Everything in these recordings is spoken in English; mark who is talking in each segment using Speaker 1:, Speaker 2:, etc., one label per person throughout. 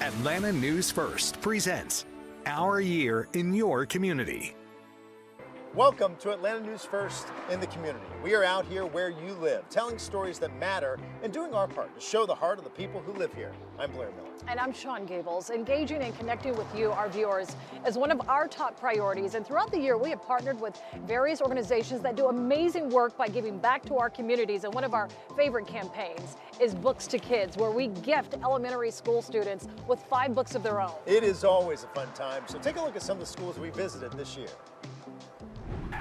Speaker 1: Atlanta News First presents Our Year in Your Community.
Speaker 2: Welcome to Atlanta News First in the community. We are out here where you live, telling stories that matter and doing our part to show the heart of the people who live here. I'm Blair Miller.
Speaker 3: And I'm Sean Gables. Engaging and connecting with you, our viewers, is one of our top priorities. And throughout the year, we have partnered with various organizations that do amazing work by giving back to our communities. And one of our favorite campaigns is Books to Kids, where we gift elementary school students with 5 books of their own.
Speaker 2: It is always a fun time, so take a look at some of the schools we visited this year.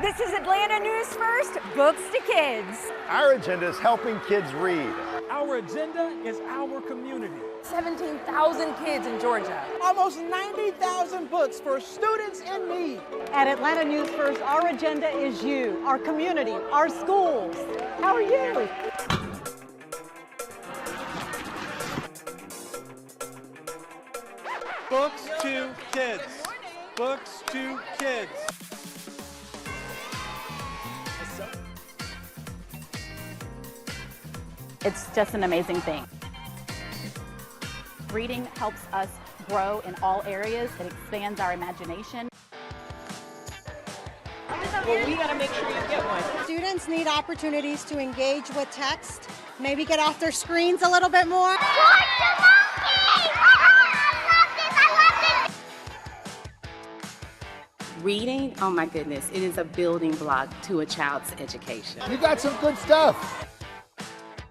Speaker 4: This is Atlanta News First, Books to Kids.
Speaker 2: Our agenda is helping kids read.
Speaker 5: Our agenda is our community.
Speaker 4: 17,000 kids in Georgia.
Speaker 5: Almost 90,000 books for students in need.
Speaker 6: At Atlanta News First, our agenda is you, our community, our schools. How are you?
Speaker 5: Books to kids. Books to kids.
Speaker 7: It's just an amazing thing. Reading helps us grow in all areas. It expands our imagination.
Speaker 4: Well, we gotta make sure you get one.
Speaker 6: Students need opportunities to engage with text, maybe get off their screens a little bit more.
Speaker 8: Reading, oh my goodness, it is a building block to a child's education.
Speaker 2: You got some good stuff.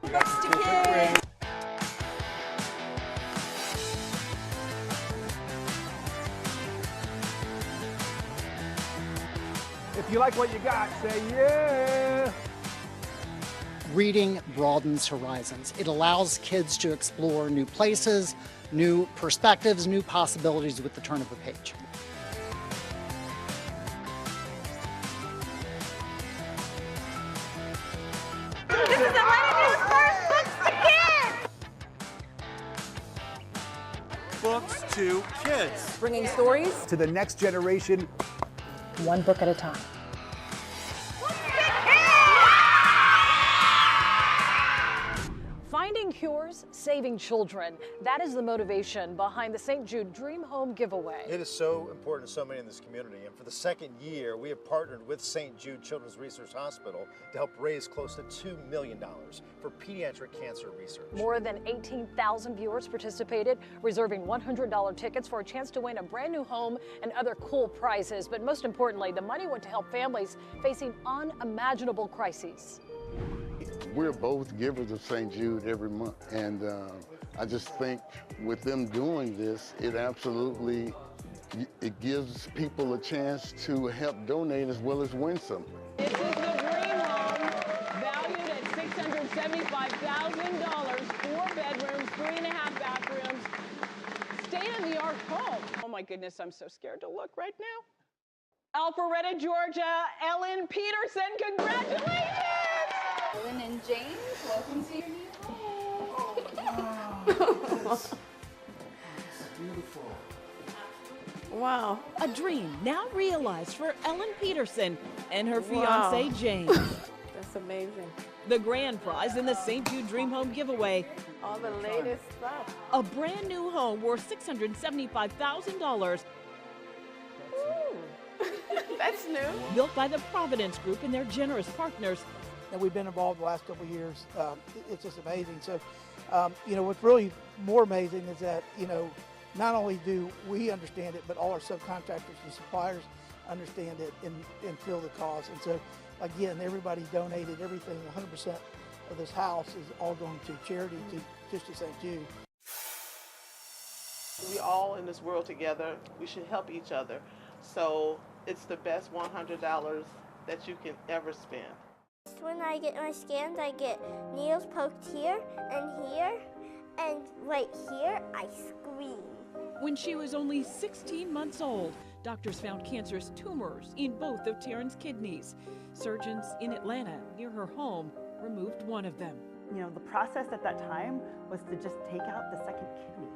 Speaker 4: Books to Kids.
Speaker 5: If you like what you got, say yeah.
Speaker 9: Reading broadens horizons. It allows kids to explore new places, new perspectives, new possibilities with the turn of a page.
Speaker 4: This is Atlanta News First, Books to Kids.
Speaker 5: Books to kids.
Speaker 4: Bringing stories
Speaker 5: To the next generation.
Speaker 3: One book at a time. Finding cures, saving children. That is the motivation behind the St. Jude Dream Home giveaway.
Speaker 2: It is so important to so many in this community, and for the second year, we have partnered with St. Jude Children's Research Hospital to help raise close to $2 million for pediatric cancer research.
Speaker 3: More than 18,000 viewers participated, reserving $100 tickets for a chance to win a brand new home and other cool prizes. But most importantly, the money went to help families facing unimaginable crises.
Speaker 10: We're both givers of St. Jude every month, and I just think with them doing this, it absolutely, it gives people a chance to help donate as well as win some.
Speaker 11: This is the Dream Home, valued at $675,000, 4 bedrooms, 3.5 bathrooms, state-of-the-art home. Oh my goodness, I'm so scared to look right now. Alpharetta, Georgia, Ellen Peterson, congratulations!
Speaker 4: Ellen and James, welcome to your new home.
Speaker 2: Beautiful.
Speaker 4: Wow.
Speaker 6: A dream now realized for Ellen Peterson and her fiance James.
Speaker 4: That's amazing.
Speaker 6: The grand prize in the St. Jude Dream Home giveaway.
Speaker 4: All the latest stuff.
Speaker 6: A brand new home worth $675,000.
Speaker 4: That's new.
Speaker 6: Built by the Providence Group and their generous partners.
Speaker 5: And we've been involved the last couple of years. It's just amazing. So, what's really more amazing is that, not only do we understand it, but all our subcontractors and suppliers understand it and feel the cause. And so, again, everybody donated everything. 100% of this house is all going to charity, to St. Jude.
Speaker 11: We all in this world together. We should help each other. So it's the best $100 that you can ever spend.
Speaker 4: When I get my scans, I get needles poked here, and right here, I scream.
Speaker 6: When she was only 16 months old, doctors found cancerous tumors in both of Taryn's kidneys. Surgeons in Atlanta, near her home, removed one of them.
Speaker 7: The process at that time was to just take out the second kidney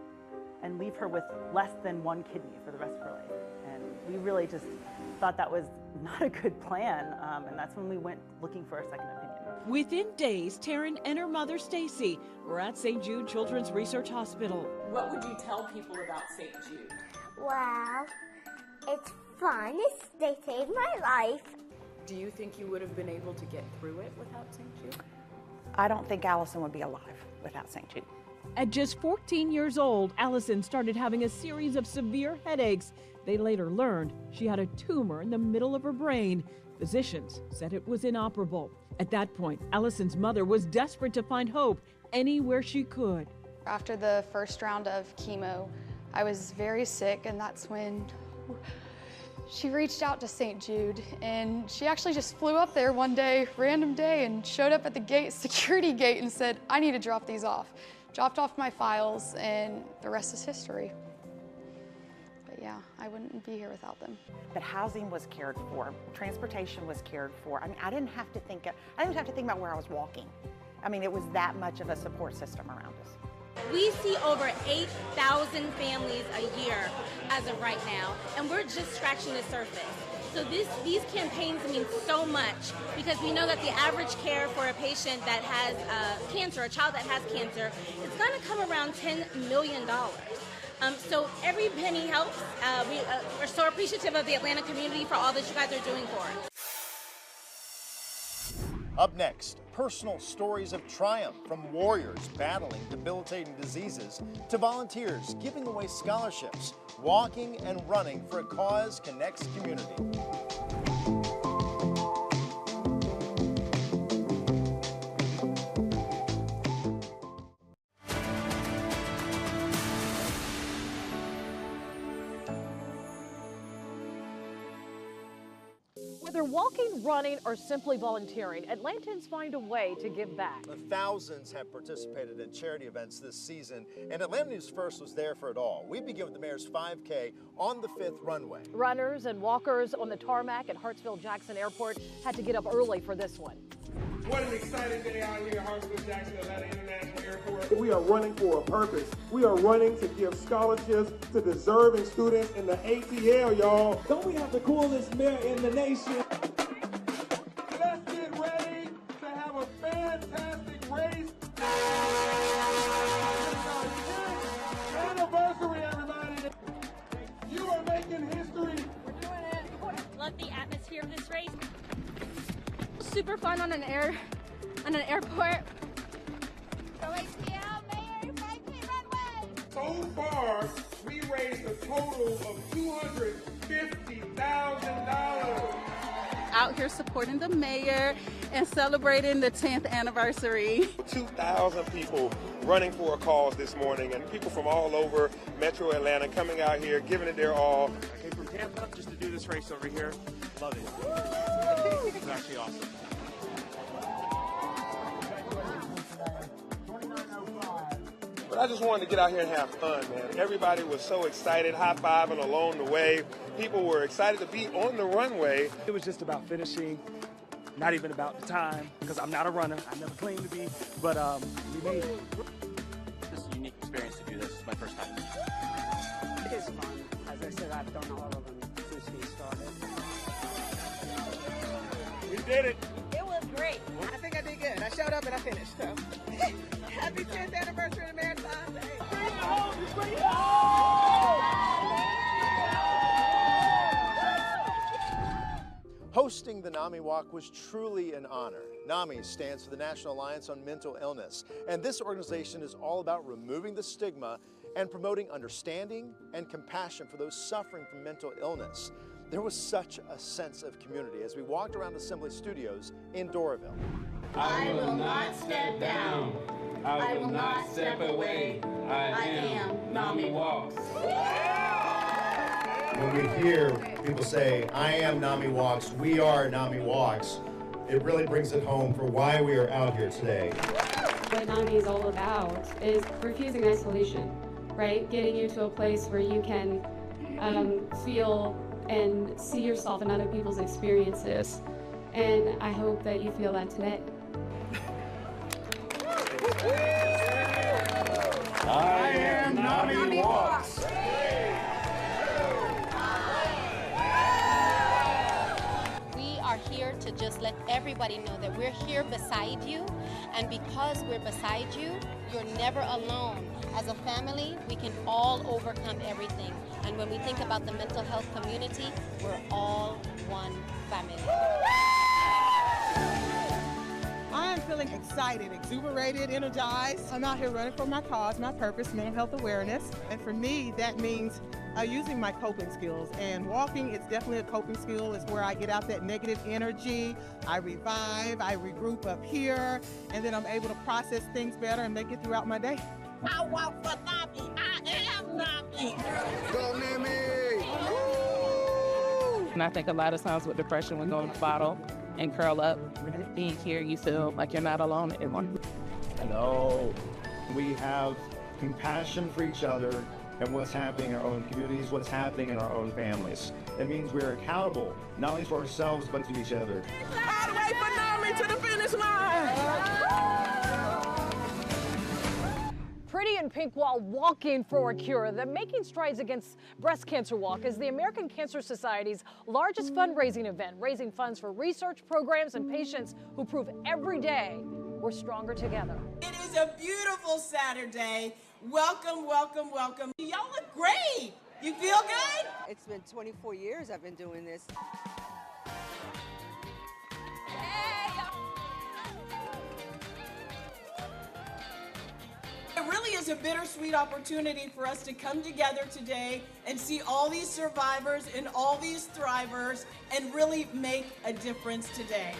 Speaker 7: and leave her with less than 1 kidney for the rest of her life. And we really just thought that was not a good plan, and that's when we went looking for a second opinion.
Speaker 6: Within days, Taryn and her mother, Stacy, were at St. Jude Children's Research Hospital.
Speaker 12: What would you tell people about St. Jude?
Speaker 4: Well, it's fun. They saved my life.
Speaker 12: Do you think you would have been able to get through it without St. Jude?
Speaker 7: I don't think Allison would be alive without St. Jude.
Speaker 6: At just 14 years old, Allison started having a series of severe headaches. They later learned she had a tumor in the middle of her brain. Physicians said it was inoperable. At that point, Allison's mother was desperate to find hope anywhere she could.
Speaker 13: After the first round of chemo, I was very sick, and that's when she reached out to St. Jude, and she actually just flew up there one day, random day, and showed up at the gate, security gate, and said, I need to drop these off. Dropped off my files, and the rest is history. But yeah, I wouldn't be here without them.
Speaker 7: But housing was cared for, transportation was cared for. I mean, I didn't have to think about where I was walking. I mean, it was that much of a support system around us.
Speaker 14: We see over 8,000 families a year as of right now, and we're just scratching the surface. So these campaigns mean so much because we know that the average care for a patient that has cancer, a child that has cancer, it's going to come around $10 million. So every penny helps. We're so appreciative of the Atlanta community for all that you guys are doing for us.
Speaker 2: Up next, personal stories of triumph from warriors battling debilitating diseases to volunteers giving away scholarships. Walking and running for a cause connects community.
Speaker 3: Whether walking, running, or simply volunteering, Atlantans find a way to give back.
Speaker 2: Thousands have participated in charity events this season, and Atlanta News First was there for it all. We begin with the mayor's 5K on the 5th runway.
Speaker 3: Runners and walkers on the tarmac at Hartsfield-Jackson Airport had to get up early for this one.
Speaker 15: What an exciting day out here at Hartsfield-Jackson Atlanta International Airport.
Speaker 16: We are running for a purpose. We are running to give scholarships to deserving students in the ATL, y'all. Don't we have the coolest mayor in the nation?
Speaker 15: Let's get ready to have a fantastic race. Anniversary, everybody. You are making history.
Speaker 14: We're doing it. Love the atmosphere of this race. Super fun on an airport.
Speaker 4: Go ATL, Mayor, 5K runway.
Speaker 15: So far, we raised a total of $250,000.
Speaker 17: Out here supporting the mayor and celebrating the 10th anniversary.
Speaker 15: 2,000 people running for a cause this morning, and people from all over Metro Atlanta coming out here, giving it their all. I came from Tampa just to do this race over here. Love it. It's actually awesome. But I just wanted to get out here and have fun, man. Everybody was so excited, high-fiving along the way. People were excited to be on the runway.
Speaker 18: It was just about finishing, not even about the time, because I'm not a runner. I never claimed to be, but we made it.
Speaker 19: This is a unique experience to do this. It's my first time.
Speaker 20: It is fun. As I said, I've done all of them since we started.
Speaker 15: We did it.
Speaker 14: It was great.
Speaker 20: I think I did good. I showed up and I finished, so. Happy 10th anniversary of the marathon.
Speaker 2: Hosting the NAMI Walk was truly an honor. NAMI stands for the National Alliance on Mental Illness, and this organization is all about removing the stigma and promoting understanding and compassion for those suffering from mental illness. There was such a sense of community as we walked around Assembly Studios in Doraville.
Speaker 21: I will not step down. I will not step away. I am NAMI Walks.
Speaker 2: When we hear people say, I am NAMI Walks, we are NAMI Walks, it really brings it home for why we are out here today.
Speaker 22: What NAMI is all about is refusing isolation, right? Getting you to a place where you can feel and see yourself in other people's experiences. And I hope that you feel that today.
Speaker 21: I am NAMI Walks.
Speaker 23: We are here to just let
Speaker 14: everybody know that we're here beside you, and because we're beside you, you're never alone. As a family, we can all overcome everything. And when we think about the mental health community, we're all one family.
Speaker 20: I am feeling excited, exuberated, energized. I'm out here running for my cause, my purpose, mental health awareness. And for me, that means using my coping skills. And walking, it's definitely a coping skill. It's where I get out that negative energy, I revive, I regroup up here, and then I'm able to process things better and make it throughout my day.
Speaker 21: I walk for Nami. I am Nami.
Speaker 20: Go Nami!
Speaker 1: And I think a lot of times with depression, we go in the bottle and curl up. Being here, you feel like you're not alone anymore.
Speaker 8: No, we have compassion for each other and what's happening in our own communities, what's happening in our own families. It means we're accountable, not only for ourselves, but to each other.
Speaker 20: All the way for Nami to the finish line!
Speaker 3: Pretty in pink while walking for a cure. The Making Strides Against Breast Cancer Walk is the American Cancer Society's largest fundraising event, raising funds for research programs and patients who prove every day we're stronger together.
Speaker 20: It is a beautiful Saturday. Welcome, welcome, welcome. Y'all look great. You feel good?
Speaker 23: It's been 24 years I've been doing this.
Speaker 20: It really is a bittersweet opportunity for us to come together today and see all these survivors and all these thrivers and really make a difference today.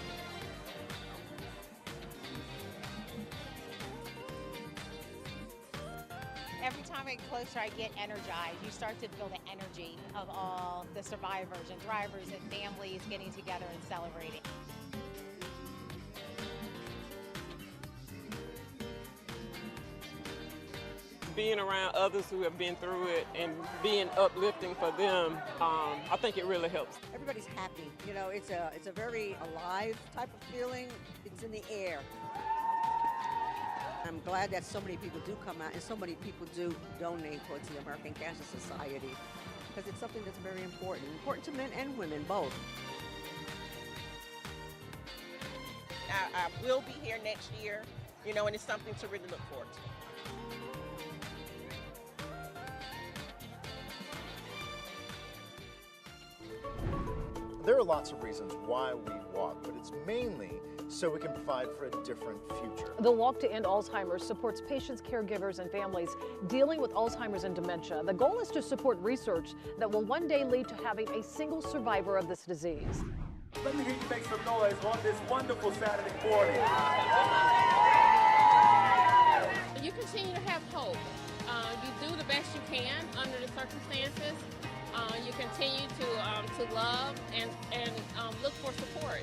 Speaker 24: Every time I get closer, I get energized. You start to feel the energy of all the survivors and thrivers and families getting together and celebrating.
Speaker 25: Being around others who have been through it and being uplifting for them, I think it really helps.
Speaker 23: Everybody's happy. You know, it's a very alive type of feeling. It's in the air. I'm glad that so many people do come out and so many people do donate towards the American Cancer Society, because it's something that's very important to men and women both.
Speaker 20: I will be here next year, you know, and it's something to really look forward to.
Speaker 2: There are lots of reasons why we walk, but it's mainly so we can provide for a different future.
Speaker 3: The Walk to End Alzheimer's supports patients, caregivers, and families dealing with Alzheimer's and dementia. The goal is to support research that will one day lead to having a single survivor of this disease.
Speaker 18: Let me hear you make some noise on this wonderful Saturday morning.
Speaker 26: You continue to have hope. You do the best you can under the circumstances. You continue to love and look for support.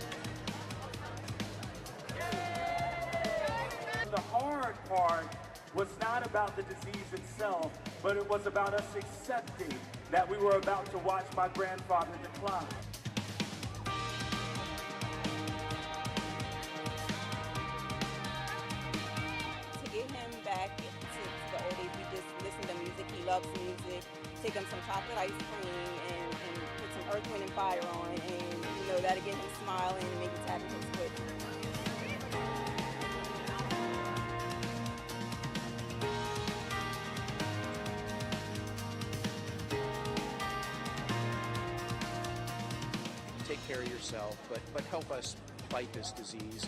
Speaker 18: The hard part was not about the disease itself, but it was about us accepting that we were about to watch my grandfather decline.
Speaker 27: To get him back to the old age, we just listen to music. He loves music. Take him some chocolate ice cream and put some Earth, Wind, and Fire on, and you know that'll get him smiling and make him tap his foot.
Speaker 28: Take care of yourself, but help us fight this disease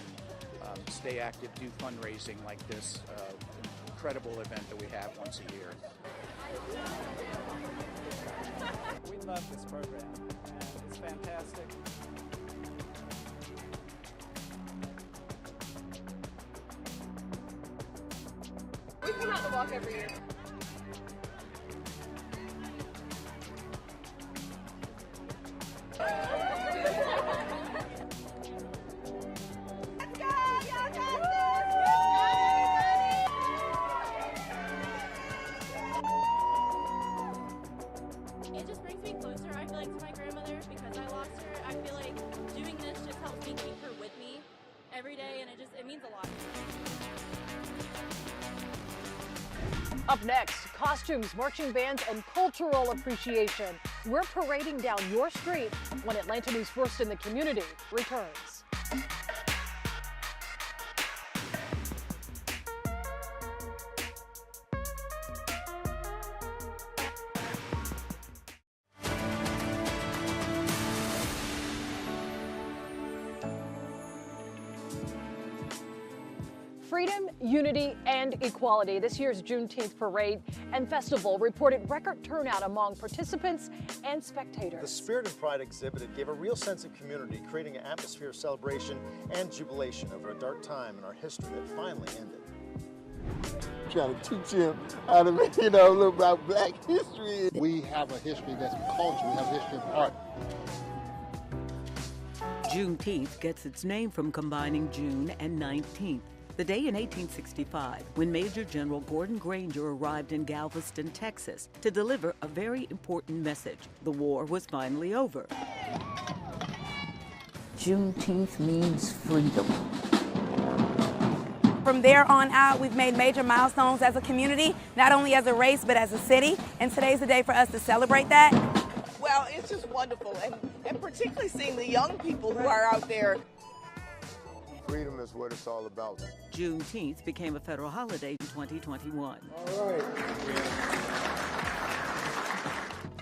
Speaker 28: and stay active, do fundraising like this incredible event that we have once a year.
Speaker 29: We love this program, and it's fantastic.
Speaker 20: We come out to walk every year.
Speaker 30: It just brings me closer, I feel like, to my grandmother because I lost her. I feel like doing this just helps me keep her with me every day, and it means a lot.
Speaker 3: Up next, costumes, marching bands, and cultural appreciation. We're parading down your street when Atlanta News First in the Community returns. freedom, unity, and equality. This year's Juneteenth parade and festival reported record turnout among participants and spectators.
Speaker 2: The Spirit and Pride exhibited gave a real sense of community, creating an atmosphere of celebration and jubilation over a dark time in our history that finally ended.
Speaker 4: Trying to teach him how to, a little about black history. We have a history that's culture. We have a history of art.
Speaker 5: Juneteenth gets its name from combining June and 19th, the day in 1865 when Major General Gordon Granger arrived in Galveston, Texas, to deliver a very important message. The war was finally over.
Speaker 6: Juneteenth means freedom.
Speaker 7: From there on out, we've made major milestones as a community, not only as a race, but as a city. And today's the day for us to celebrate that.
Speaker 9: Well, it's just wonderful, and particularly seeing the young people who are out there.
Speaker 4: Freedom is what it's all about.
Speaker 5: Juneteenth became a federal holiday in 2021.
Speaker 4: All right.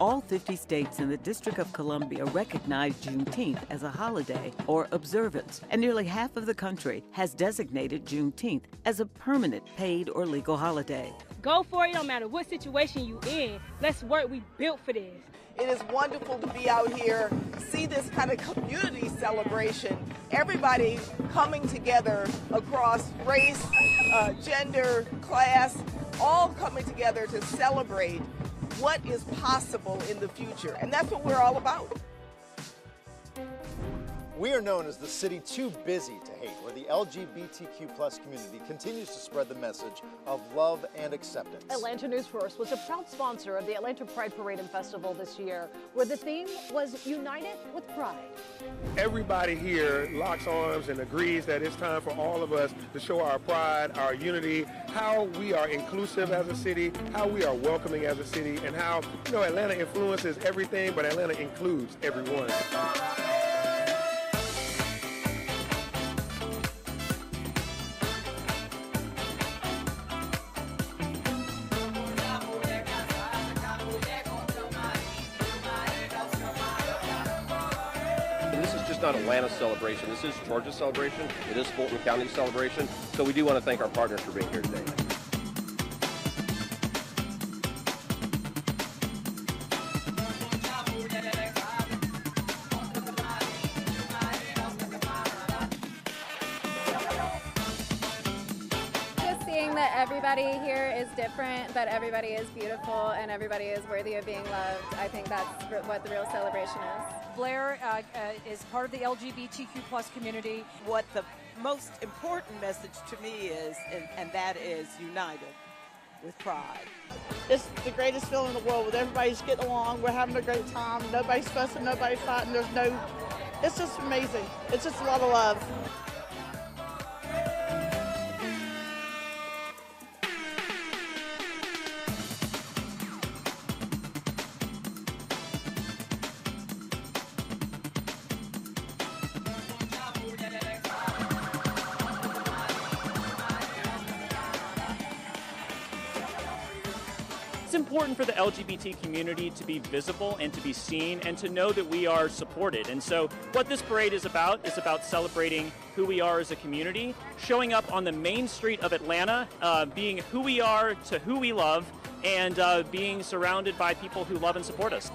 Speaker 5: All 50 states and the District of Columbia recognize Juneteenth as a holiday or observance, and nearly half of the country has designated Juneteenth as a permanent paid or legal holiday.
Speaker 10: Go for it, no matter what situation you in. Let's work, we built for this.
Speaker 9: It is wonderful to be out here, see this kind of community celebration. Everybody coming together across race, gender, class, all coming together to celebrate what is possible in the future. And that's what we're all about.
Speaker 2: We are known as the city too busy to hate, where the LGBTQ+ community continues to spread the message of love and acceptance.
Speaker 3: Atlanta News First was a proud sponsor of the Atlanta Pride Parade and Festival this year, where the theme was United with Pride.
Speaker 15: Everybody here locks arms and agrees that it's time for all of us to show our pride, our unity, how we are inclusive as a city, how we are welcoming as a city, and how, Atlanta influences everything, but Atlanta includes everyone.
Speaker 19: Not Atlanta's celebration. This is Georgia's celebration. It is Fulton County's celebration. So we do want to thank our partners for being here today.
Speaker 30: Just seeing that everybody here is different, but everybody is beautiful and everybody is worthy of being loved. I think that's what the real celebration is.
Speaker 3: Blair is part of the LGBTQ+ community.
Speaker 9: What the most important message to me is, and that is united with pride.
Speaker 11: It's the greatest feeling in the world with everybody's getting along. We're having a great time. Nobody's fussing, nobody's fighting. It's just amazing. It's just a lot of love.
Speaker 12: It's important for the LGBT community to be visible and to be seen and to know that we are supported. And so what this parade is about celebrating who we are as a community, showing up on the main street of Atlanta, being who we are to who we love, and being surrounded by people who love and support us.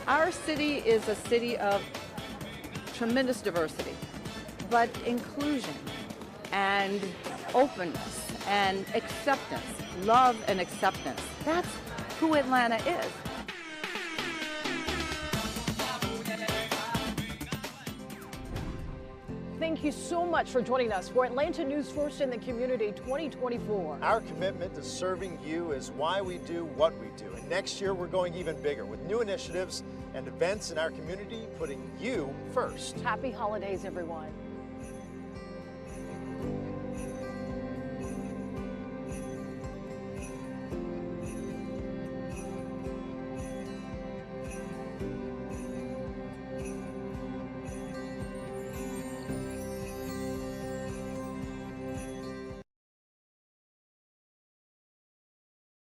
Speaker 9: Our city is a city of tremendous diversity, but inclusion and openness and acceptance, love and acceptance. That's who Atlanta is.
Speaker 3: Thank you so much for joining us for Atlanta News First in the Community 2024.
Speaker 2: Our commitment to serving you is why we do what we do. And next year, we're going even bigger with new initiatives and events in our community, putting you first.
Speaker 3: Happy holidays, everyone.